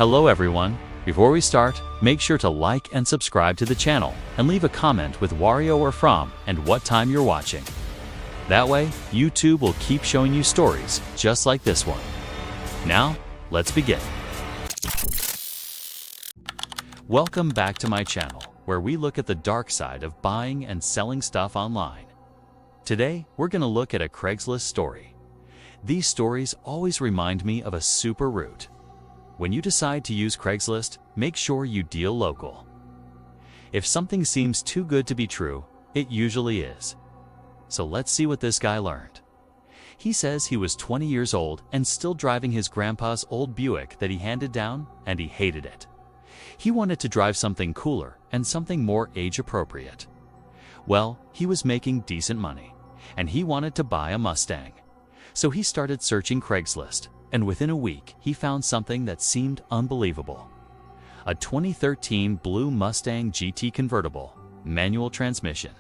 Hello everyone. Before we start, make sure to like and subscribe to the channel and leave a comment with Wario or from and what time you're watching. That way, YouTube will keep showing you stories just like this one. Now, let's begin. Welcome back to my channel, where we look at the dark side of buying and selling stuff online. Today, we're going to look at a Craigslist story. These stories always remind me of a super route. When you decide to use Craigslist, make sure you deal local. If something seems too good to be true, it usually is. So let's see what this guy learned. He says he was 20 years old and still driving his grandpa's old Buick that he handed down, and he hated it. He wanted to drive something cooler and something more age-appropriate. Well, he was making decent money, and he wanted to buy a Mustang. So he started searching Craigslist, and within a week, he found something that seemed unbelievable. A 2013 blue Mustang GT convertible, manual transmission.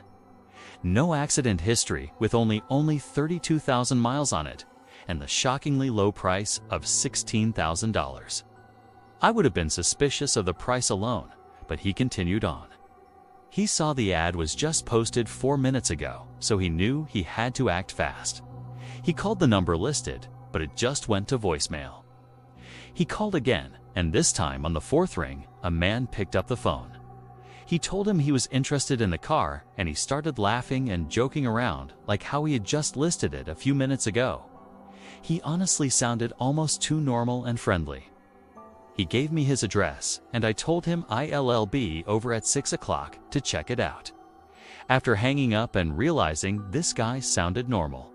No accident history with only 32,000 miles on it, and the shockingly low price of $16,000. I would have been suspicious of the price alone, but he continued on. He saw the ad was just posted 4 minutes ago, so he knew he had to act fast. He called the number listed, but it just went to voicemail. He called again, and this time on the fourth ring, a man picked up the phone. He told him he was interested in the car, and he started laughing and joking around like how he had just listed it a few minutes ago. He honestly sounded almost too normal and friendly. He gave me his address, and I told him I'll be over at 6 o'clock to check it out. After hanging up and realizing this guy sounded normal,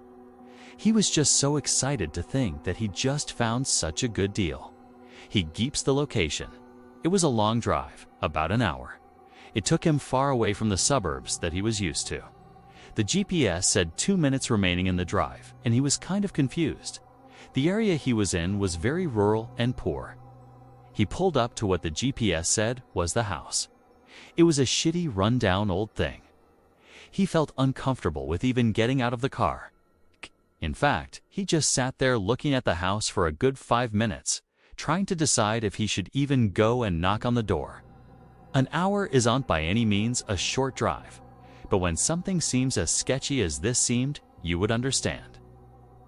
he was just so excited to think that he just found such a good deal. He geeps the location. It was a long drive, about an hour. It took him far away from the suburbs that he was used to. The GPS said 2 minutes remaining in the drive, and he was kind of confused. The area he was in was very rural and poor. He pulled up to what the GPS said was the house. It was a shitty, run-down old thing. He felt uncomfortable with even getting out of the car. In fact, he just sat there looking at the house for a good 5 minutes, trying to decide if he should even go and knock on the door. An hour isn't by any means a short drive, but when something seems as sketchy as this seemed, you would understand.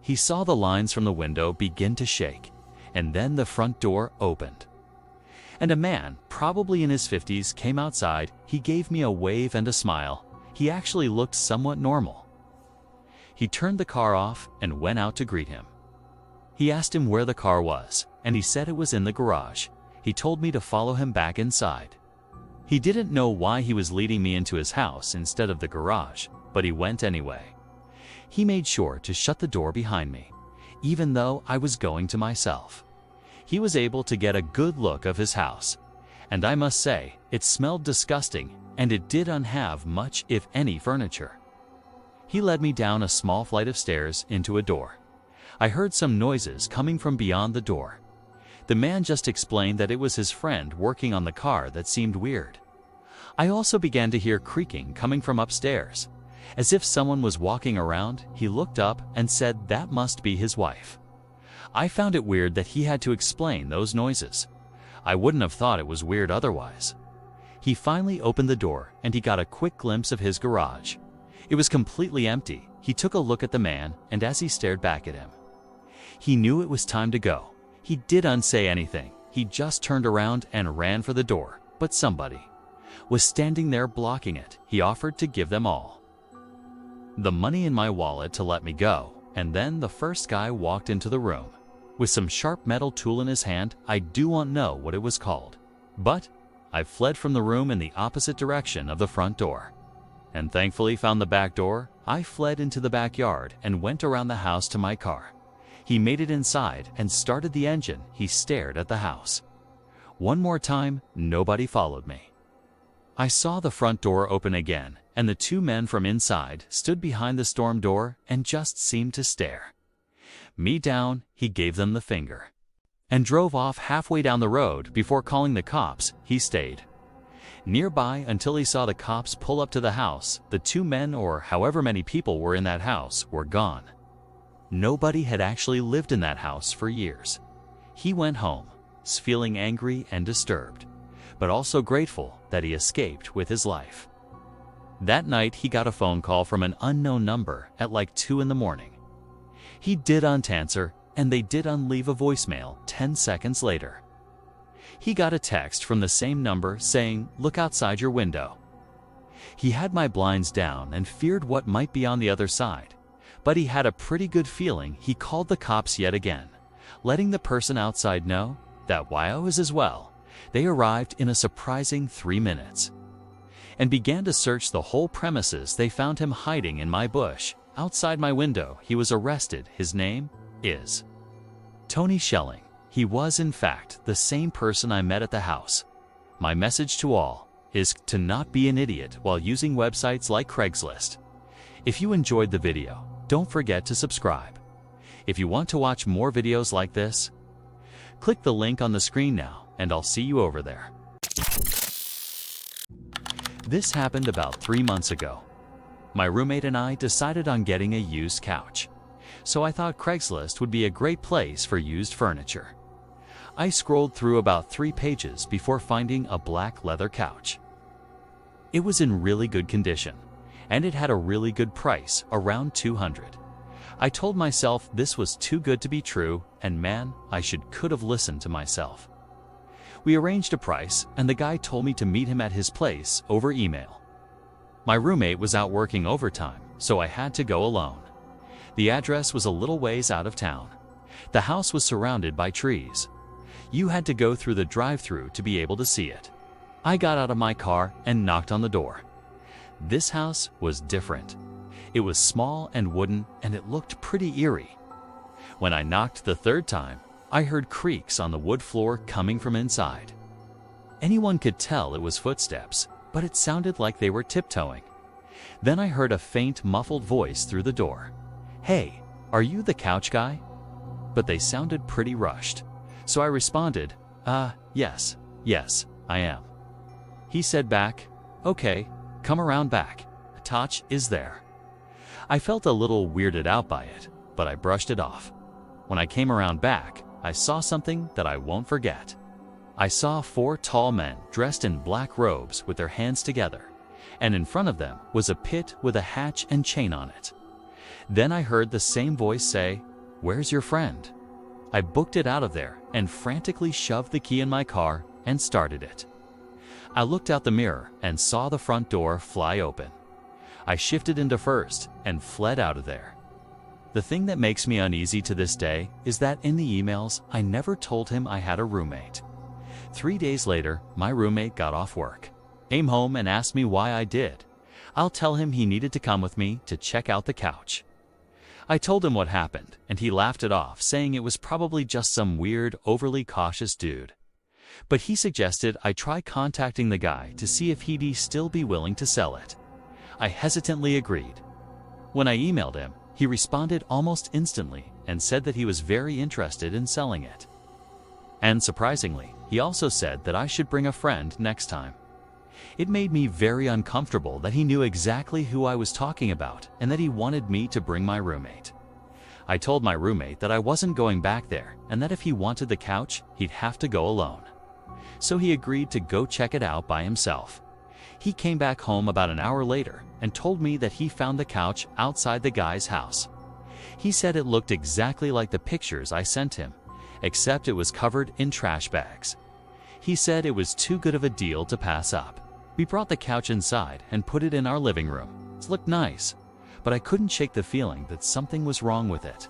He saw the lines from the window begin to shake, and then the front door opened. And a man, probably in his 50s, came outside. He gave me a wave and a smile. He actually looked somewhat normal. He turned the car off and went out to greet him. He asked him where the car was, and he said it was in the garage. He told me to follow him back inside. He didn't know why he was leading me into his house instead of the garage, but he went anyway. He made sure to shut the door behind me, even though I was going to myself. He was able to get a good look of his house, and I must say, it smelled disgusting, and it didn't have much, if any, furniture. He led me down a small flight of stairs into a door. I heard some noises coming from beyond the door. The man just explained that it was his friend working on the car that seemed weird. I also began to hear creaking coming from upstairs. As if someone was walking around, he looked up and said that must be his wife. I found it weird that he had to explain those noises. I wouldn't have thought it was weird otherwise. He finally opened the door, and he got a quick glimpse of his garage. It was completely empty. He took a look at the man, and as he stared back at him, he knew it was time to go. He didn't say anything. He just turned around and ran for the door, but somebody was standing there blocking it. He offered to give them all the money in my wallet to let me go, and then the first guy walked into the room with some sharp metal tool in his hand. I don't know what it was called, but I fled from the room in the opposite direction of the front door, and thankfully found the back door. I fled into the backyard and went around the house to my car. He made it inside and started the engine. He stared at the house. One more time, nobody followed me. I saw the front door open again, and the two men from inside stood behind the storm door and just seemed to stare me down. He gave them the finger and drove off halfway down the road before calling the cops. He stayed nearby until he saw the cops pull up to the house. The two men, or however many people were in that house, were gone. Nobody had actually lived in that house for years. He went home, nights feeling angry and disturbed, but also grateful that he escaped with his life. That night, he got a phone call from an unknown number at like 2 in the morning. He didn't answer, and they didn't leave a voicemail 10 seconds later. He got a text from the same number saying, "Look outside your window." He had my blinds down and feared what might be on the other side, but he had a pretty good feeling. He called the cops yet again, letting the person outside know that while I was as well, they arrived in a surprising 3 minutes and began to search the whole premises. They found him hiding in my bush outside my window. He was arrested. His name is Tony Schelling. He was, in fact, the same person I met at the house. My message to all is to not be an idiot while using websites like Craigslist. If you enjoyed the video, don't forget to subscribe. If you want to watch more videos like this, click the link on the screen now, and I'll see you over there. This happened about 3 months ago. My roommate and I decided on getting a used couch, so I thought Craigslist would be a great place for used furniture. I scrolled through about 3 pages before finding a black leather couch. It was in really good condition, and it had a really good price, around $200. I told myself this was too good to be true, and man, I could have listened to myself. We arranged a price, and the guy told me to meet him at his place over email. My roommate was out working overtime, so I had to go alone. The address was a little ways out of town. The house was surrounded by trees. You had to go through the drive-thru to be able to see it. I got out of my car and knocked on the door. This house was different. It was small and wooden, and it looked pretty eerie. When I knocked the 3rd time, I heard creaks on the wood floor coming from inside. Anyone could tell it was footsteps, but it sounded like they were tiptoeing. Then I heard a faint, muffled voice through the door. "Hey, are you the couch guy?" But they sounded pretty rushed. So I responded, yes, I am." He said back, "Okay, come around back. A couch is there." I felt a little weirded out by it, but I brushed it off. When I came around back, I saw something that I won't forget. I saw 4 tall men dressed in black robes with their hands together, and in front of them was a pit with a hatch and chain on it. Then I heard the same voice say, "Where's your friend?" I booked it out of there and frantically shoved the key in my car and started it. I looked out the mirror and saw the front door fly open. I shifted into first and fled out of there. The thing that makes me uneasy to this day is that in the emails, I never told him I had a roommate. 3 days later, my roommate got off work, came home and asked me why I did. I'll tell him he needed to come with me to check out the couch. I told him what happened, and he laughed it off, saying it was probably just some weird, overly cautious dude. But he suggested I try contacting the guy to see if he'd still be willing to sell it. I hesitantly agreed. When I emailed him, he responded almost instantly and said that he was very interested in selling it. And surprisingly, he also said that I should bring a friend next time. It made me very uncomfortable that he knew exactly who I was talking about and that he wanted me to bring my roommate. I told my roommate that I wasn't going back there and that if he wanted the couch, he'd have to go alone. So he agreed to go check it out by himself. He came back home about an hour later and told me that he found the couch outside the guy's house. He said it looked exactly like the pictures I sent him, except it was covered in trash bags. He said it was too good of a deal to pass up. We brought the couch inside and put it in our living room. It looked nice, but I couldn't shake the feeling that something was wrong with it.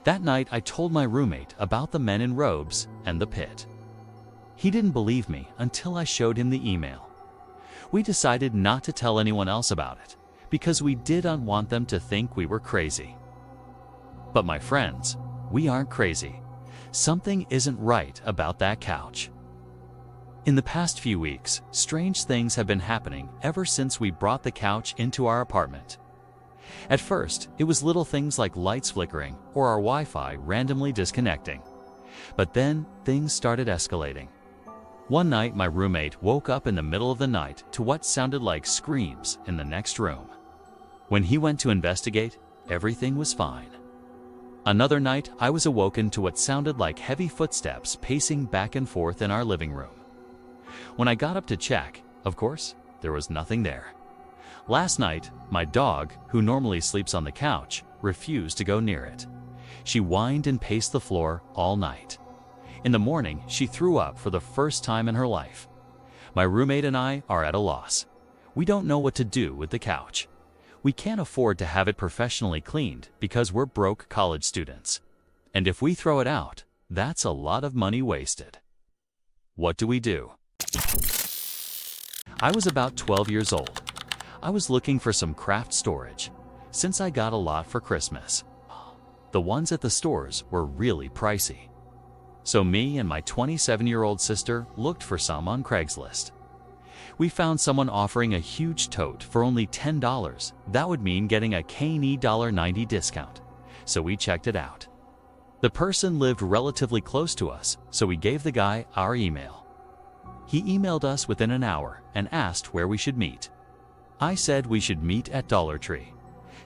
That night, I told my roommate about the men in robes and the pit. He didn't believe me until I showed him the email. We decided not to tell anyone else about it because we didn't want them to think we were crazy. But my friends, we aren't crazy. Something isn't right about that couch. In the past few weeks, strange things have been happening ever since we brought the couch into our apartment. At first, it was little things like lights flickering or our Wi-Fi randomly disconnecting. But then, things started escalating. One night, my roommate woke up in the middle of the night to what sounded like screams in the next room. When he went to investigate, everything was fine. Another night, I was awoken to what sounded like heavy footsteps pacing back and forth in our living room. When I got up to check, of course, there was nothing there. Last night, my dog, who normally sleeps on the couch, refused to go near it. She whined and paced the floor all night. In the morning, she threw up for the first time in her life. My roommate and I are at a loss. We don't know what to do with the couch. We can't afford to have it professionally cleaned because we're broke college students. And if we throw it out, that's a lot of money wasted. What do we do? I was about 12 years old. I was looking for some craft storage, since I got a lot for Christmas. The ones at the stores were really pricey. So me and my 27-year-old sister looked for some on Craigslist. We found someone offering a huge tote for only $10. That would mean getting a Canadian $1.90 discount. So we checked it out. The person lived relatively close to us, so we gave the guy our email. He emailed us within an hour and asked where we should meet. I said we should meet at Dollar Tree.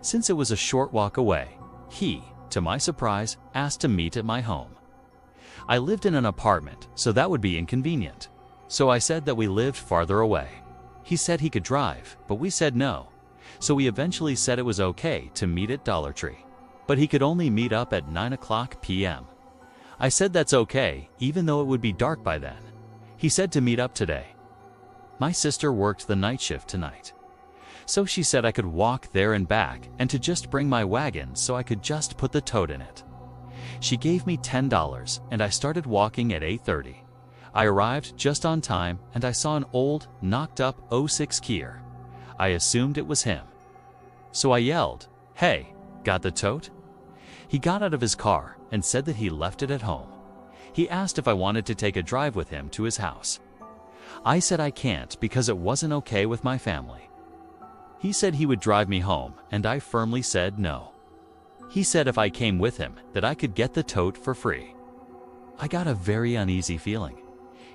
Since it was a short walk away, he, to my surprise, asked to meet at my home. I lived in an apartment, so that would be inconvenient. So I said that we lived farther away. He said he could drive, but we said no. So we eventually said it was okay to meet at Dollar Tree, but he could only meet up at 9:00 p.m. I said that's okay, even though it would be dark by then. He said to meet up today. My sister worked the night shift tonight, so she said I could walk there and back and to just bring my wagon so I could just put the tote in it. She gave me $10 and I started walking at 8:30. I arrived just on time and I saw an old, knocked-up '06 Kia. I assumed it was him. So I yelled, "Hey, got the tote?" He got out of his car and said that he left it at home. He asked if I wanted to take a drive with him to his house. I said I can't because it wasn't okay with my family. He said he would drive me home and I firmly said no. He said if I came with him that I could get the tote for free. I got a very uneasy feeling.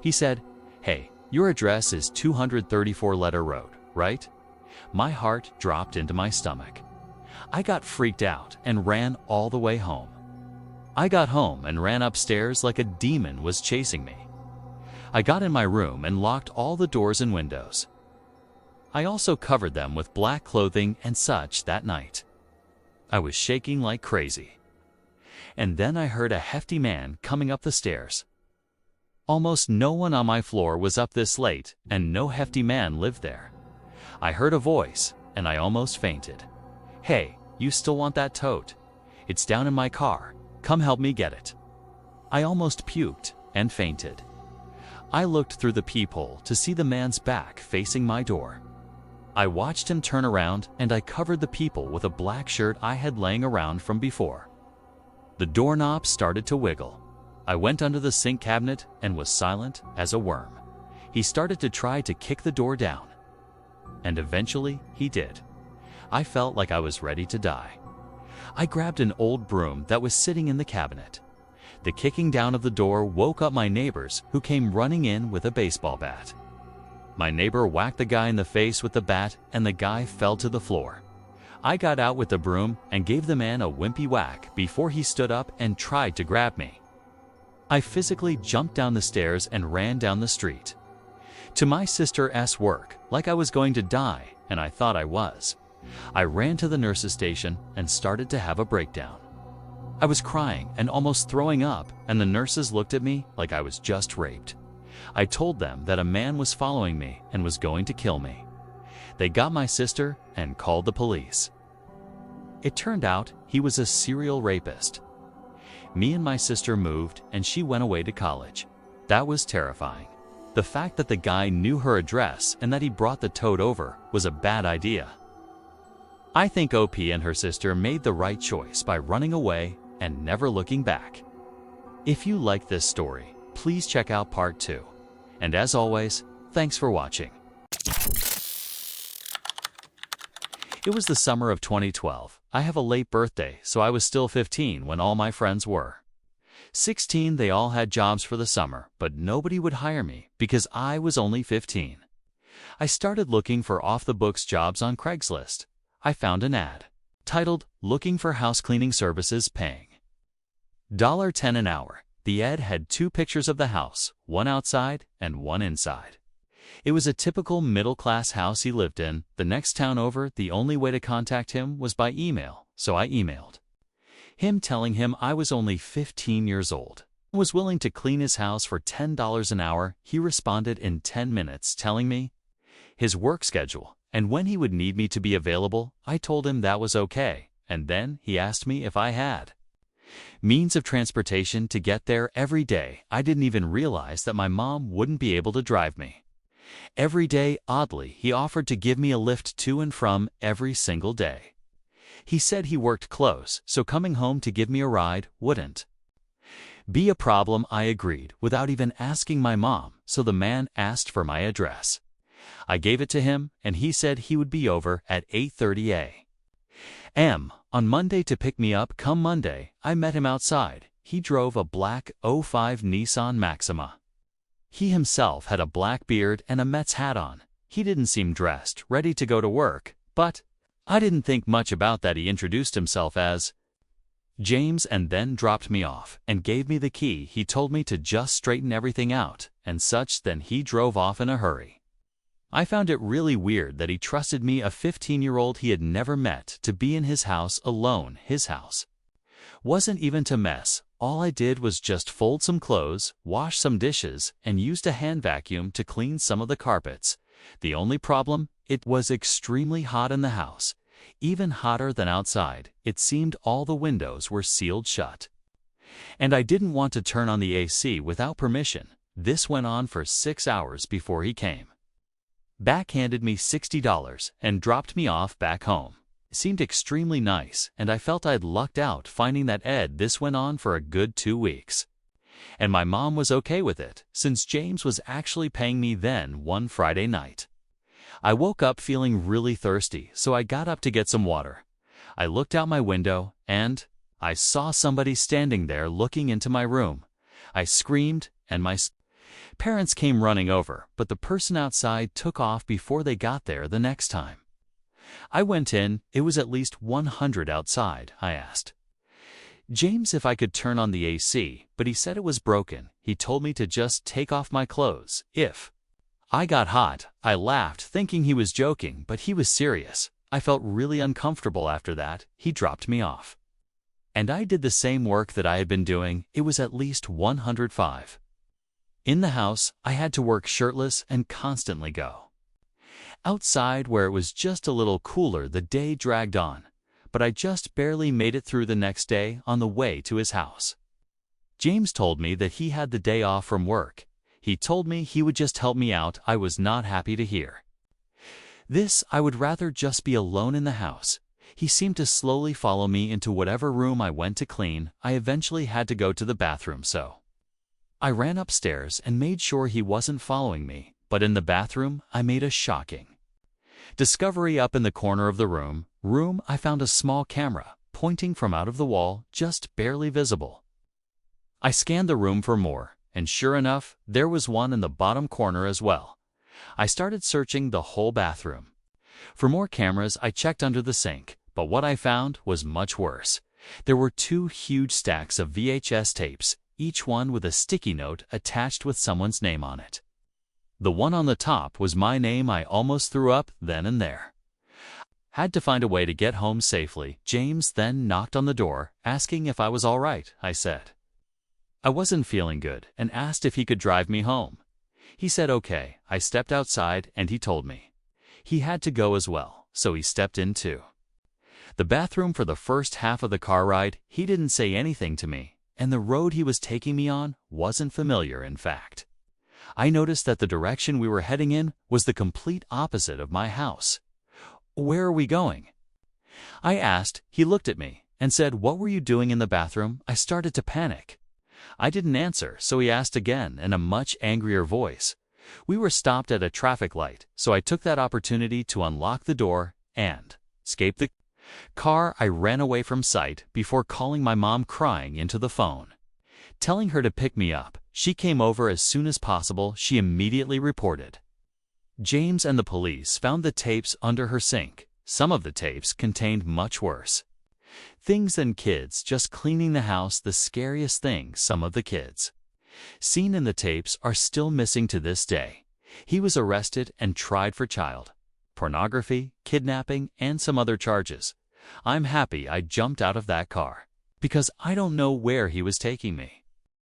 He said, "Hey, your address is 234 Letter Road, right?" My heart dropped into my stomach. I got freaked out and ran all the way home. I got home and ran upstairs like a demon was chasing me. I got in my room and locked all the doors and windows. I also covered them with black clothing and such that night. I was shaking like crazy. And then I heard a hefty man coming up the stairs. Almost no one on my floor was up this late, and no hefty man lived there. I heard a voice, and I almost fainted. "Hey, you still want that tote? It's down in my car. Come help me get it." I almost puked and fainted. I looked through the peephole to see the man's back facing my door. I watched him turn around, and I covered the peephole with a black shirt I had laying around from before. The doorknob started to wiggle. I went under the sink cabinet and was silent as a worm. He started to try to kick the door down. And eventually he did. I felt like I was ready to die. I grabbed an old broom that was sitting in the cabinet. The kicking down of the door woke up my neighbors, who came running in with a baseball bat. My neighbor whacked the guy in the face with the bat and the guy fell to the floor. I got out with the broom and gave the man a wimpy whack before he stood up and tried to grab me. I physically jumped down the stairs and ran down the street to my sister's work like I was going to die, and I thought I was. I ran to the nurse's station and started to have a breakdown. I was crying and almost throwing up, and the nurses looked at me like I was just raped. I told them that a man was following me and was going to kill me. They got my sister and called the police. It turned out he was a serial rapist. Me and my sister moved and she went away to college. That was terrifying. The fact that the guy knew her address and that he brought the tote over was a bad idea. I think OP and her sister made the right choice by running away and never looking back. If you like this story, please check out part 2. And as always, thanks for watching. It was the summer of 2012. I have a late birthday, so I was still 15 when all my friends were. 16, they all had jobs for the summer, but nobody would hire me because I was only 15. I started looking for off-the-books jobs on Craigslist. I found an ad titled "Looking for House Cleaning Services Paying $10 an hour. The ad had two pictures of the house, one outside and one inside. It was a typical middle-class house he lived in. The next town over, the only way to contact him was by email, so I emailed him telling him I was only 15 years old. I was willing to clean his house for $10 an hour. He responded in 10 minutes telling me his work schedule and when he would need me to be available. I told him that was okay, and then he asked me if I had means of transportation to get there every day. I didn't even realize that my mom wouldn't be able to drive me every day. Oddly, he offered to give me a lift to and from every single day. He said he worked close, so coming home to give me a ride wouldn't be a problem. I agreed without even asking my mom, so the man asked for my address. I gave it to him, and he said he would be over at 8:30 a.m. on Monday to pick me up. Come Monday, I met him outside. He drove a black '05 Nissan Maxima. He himself had a black beard and a Mets hat on. He didn't seem dressed, ready to go to work, but I didn't think much about that. He introduced himself as James and then dropped me off and gave me the key. He told me to just straighten everything out and such, then he drove off in a hurry. I found it really weird that he trusted me, a 15-year-old he had never met, to be in his house alone. His house wasn't even a mess. All I did was just fold some clothes, wash some dishes, and used a hand vacuum to clean some of the carpets. The only problem? It was extremely hot in the house, even hotter than outside. It seemed all the windows were sealed shut, and I didn't want to turn on the AC without permission. This went on for 6 hours before he came back, handed me $60, and dropped me off back home. It seemed extremely nice, and I felt I'd lucked out finding that Ed. This went on for a good 2 weeks, and my mom was okay with it, since James was actually paying me. Then one Friday night, I woke up feeling really thirsty, so I got up to get some water. I looked out my window, and I saw somebody standing there looking into my room. I screamed, and my parents came running over, but the person outside took off before they got there. The next time I went in, it was at least 100 outside. I asked James if I could turn on the AC, but he said it was broken. He told me to just take off my clothes if I got hot. I laughed, thinking he was joking, but he was serious. I felt really uncomfortable after that. He dropped me off, and I did the same work that I had been doing. It was at least 105. In the house, I had to work shirtless and constantly go outside where it was just a little cooler. The day dragged on, but I just barely made it through. The next day, on the way to his house, James told me that he had the day off from work. He told me he would just help me out. I was not happy to hear this. I would rather just be alone in the house. He seemed to slowly follow me into whatever room I went to clean. I eventually had to go to the bathroom, so I ran upstairs and made sure he wasn't following me. But in the bathroom, I made a shocking discovery. Up in the corner of the room, I found a small camera pointing from out of the wall, just barely visible. I scanned the room for more, and sure enough, there was one in the bottom corner as well. I started searching the whole bathroom for more cameras. I checked under the sink, but what I found was much worse. There were 2 huge stacks of VHS tapes, each one with a sticky note attached with someone's name on it. The one on the top was my name. I almost threw up then and there. Had to find a way to get home safely. James then knocked on the door, asking if I was all right. I said I wasn't feeling good and asked if he could drive me home. He said okay. I stepped outside and he told me he had to go as well, so he stepped in too. The bathroom for the first half of the car ride, he didn't say anything to me, and the road he was taking me on wasn't familiar. In fact, I noticed that the direction we were heading in was the complete opposite of my house. Where are we going? I asked. He looked at me and said, "What were you doing in the bathroom?" I started to panic. I didn't answer, so he asked again in a much angrier voice. We were stopped at a traffic light, so I took that opportunity to unlock the door and escape the car. I ran away from sight before calling my mom, crying into the phone, telling her to pick me up. She came over as soon as possible. She immediately reported James, and the police found the tapes under her sink. Some of the tapes contained much worse Things and kids just cleaning the house, the scariest thing, some of the kids seen in the tapes are still missing to this day. He was arrested and tried for child pornography, kidnapping, and some other charges. I'm happy I jumped out of that car because I don't know where he was taking me.